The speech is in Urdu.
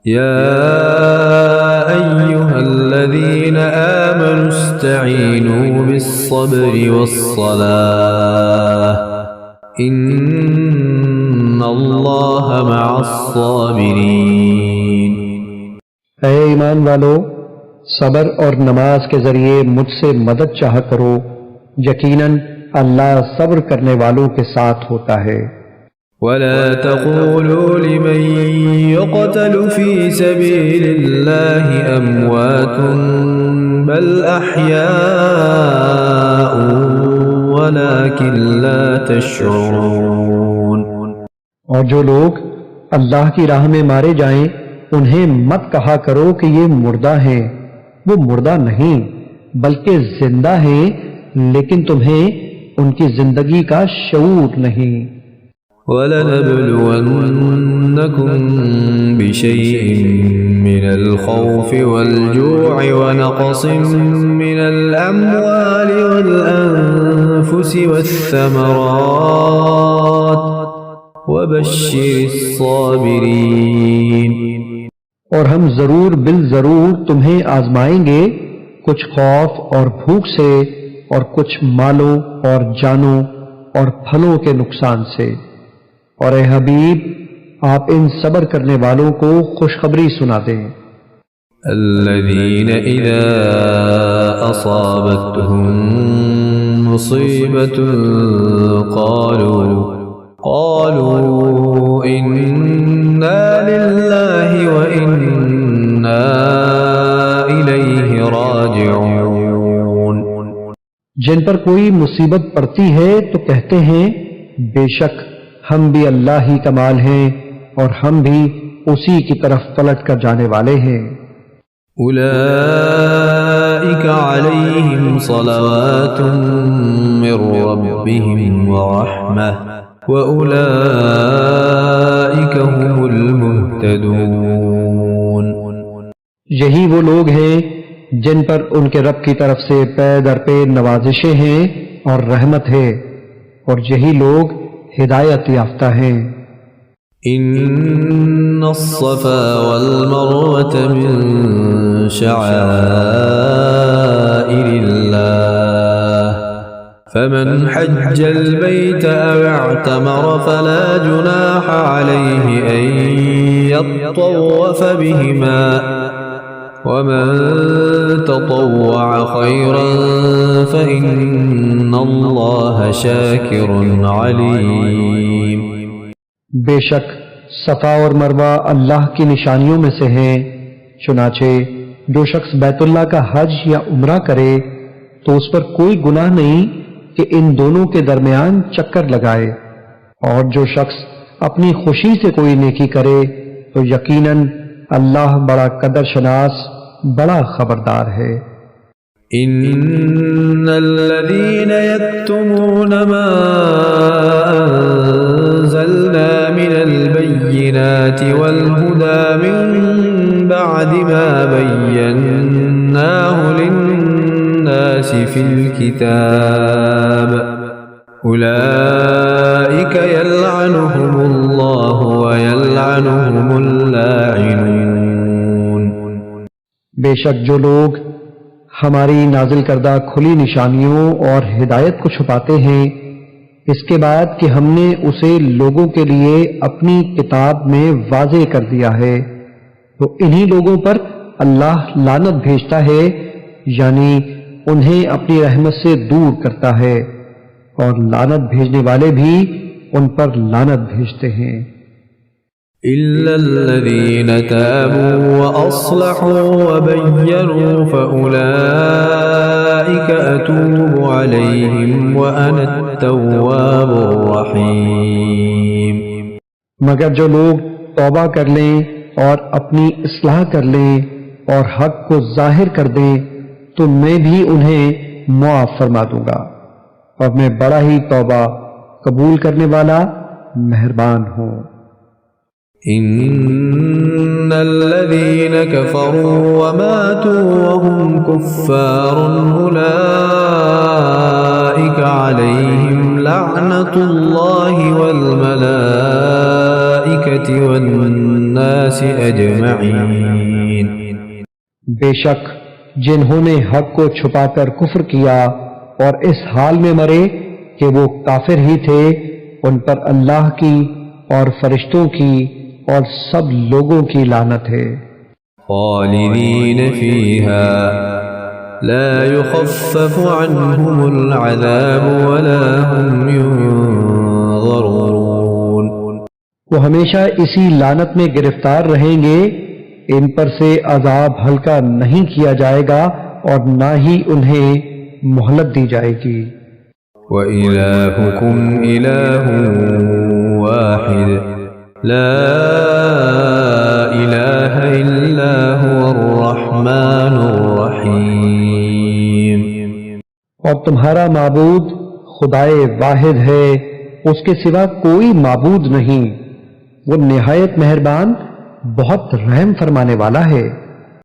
يا أيها الذين آمنوا استعينوا بالصبر والصلاة إن الله مع الصابرين۔ اے ایمان والو، صبر اور نماز کے ذریعے مجھ سے مدد چاہا کرو، یقیناً اللہ صبر کرنے والوں کے ساتھ ہوتا ہے۔ ولا تقولوا لمن يقتل في سبيل الله أموات بل أحياء ولكن لا تشعرون۔ اور جو لوگ اللہ کی راہ میں مارے جائیں انہیں مت کہا کرو کہ یہ مردہ ہیں، وہ مردہ نہیں بلکہ زندہ ہیں، لیکن تمہیں ان کی زندگی کا شعور نہیں۔ وَلَنَبْلُوَنَّكُمْ بِشَيْءٍ مِّنَ الْخَوْفِ وَالْجُوعِ وَنَقْصٍ مِّنَ الْأَمْوَالِ وَالْأَنفُسِ وَالثَّمَرَاتِ وَبَشِّرِ الصَّابِرِينَ۔ اور ہم ضرور بالضرور تمہیں آزمائیں گے، کچھ خوف اور بھوک سے، اور کچھ مالوں اور جانوں اور پھلوں کے نقصان سے۔ اور اے حبیب، آپ ان صبر کرنے والوں کو خوشخبری سنا دیں۔ الذين إذا أصابتهم مصيبة قالوا إنا لله وإنا إليه راجعون۔ جن پر کوئی مصیبت پڑتی ہے تو کہتے ہیں بے شک ہم بھی اللہ ہی کا مال ہیں اور ہم بھی اسی کی طرف پلٹ کر جانے والے ہیں۔ أولئك عليهم صلوات من ربهم ورحمة وأولئك هم المهتدون۔ یہی وہ لوگ ہیں جن پر ان کے رب کی طرف سے پے در پے نوازشیں ہیں اور رحمت ہے، اور یہی لوگ ہدایت یافتہ ہیں۔ إن الصفا والمروة من شعائر الله فمن حج البيت أو اعتمر فلا جناح عليه أن يطوف بهما ومن تطوع خيرا فإن الله شاكر عليم۔ بے شک صفا اور مروہ اللہ کی نشانیوں میں سے ہیں، چنانچہ جو شخص بیت اللہ کا حج یا عمرہ کرے تو اس پر کوئی گناہ نہیں کہ ان دونوں کے درمیان چکر لگائے، اور جو شخص اپنی خوشی سے کوئی نیکی کرے تو یقیناً اللہ بڑا قدر شناس، بڑا خبردار ہے۔ ان الذين يكتمون ما انزلنا من البينات والهدى من بعد ما بيناه للناس في الكتاب اولئك يلعنهم الله ويلعنهم اللاعنون۔ بے شک جو لوگ ہماری نازل کردہ کھلی نشانیوں اور ہدایت کو چھپاتے ہیں اس کے بعد کہ ہم نے اسے لوگوں کے لیے اپنی کتاب میں واضح کر دیا ہے، تو انہی لوگوں پر اللہ لعنت بھیجتا ہے، یعنی انہیں اپنی رحمت سے دور کرتا ہے، اور لعنت بھیجنے والے بھی ان پر لعنت بھیجتے ہیں۔ إلا الذين تابوا وأصلحوا وبينوا فأولئك أتوب عليهم وأنا التواب الرحيم۔ مگر جو لوگ توبہ کر لیں اور اپنی اصلاح کر لیں اور حق کو ظاہر کر دیں تو میں بھی انہیں معاف فرما دوں گا، اور میں بڑا ہی توبہ قبول کرنے والا مہربان ہوں۔ إن الذين كفروا وماتوا وهم كفار أولئك عليهم لعنة الله والملائكة والملائكة والناس أجمعين. بے شک جنہوں نے حق کو چھپا کر کفر کیا اور اس حال میں مرے کہ وہ کافر ہی تھے، ان پر اللہ کی اور فرشتوں کی اور سب لوگوں کی لعنت ہے۔ خالدین فیہا لا يخفف عنهم العذاب ولا هم ينظرون. وہ ہمیشہ اسی لعنت میں گرفتار رہیں گے، ان پر سے عذاب ہلکا نہیں کیا جائے گا اور نہ ہی انہیں مہلت دی جائے گی۔ وَإِلَٰهُكُمْ إِلَٰهٌ وَاحِدٌ لَا إِلَٰهَ إِلَّا هُوَ الرَّحْمَٰنُ الرَّحِيمُ. اور تمہارا معبود خدائے واحد ہے، اس کے سوا کوئی معبود نہیں، وہ نہایت مہربان بہت رحم فرمانے والا ہے۔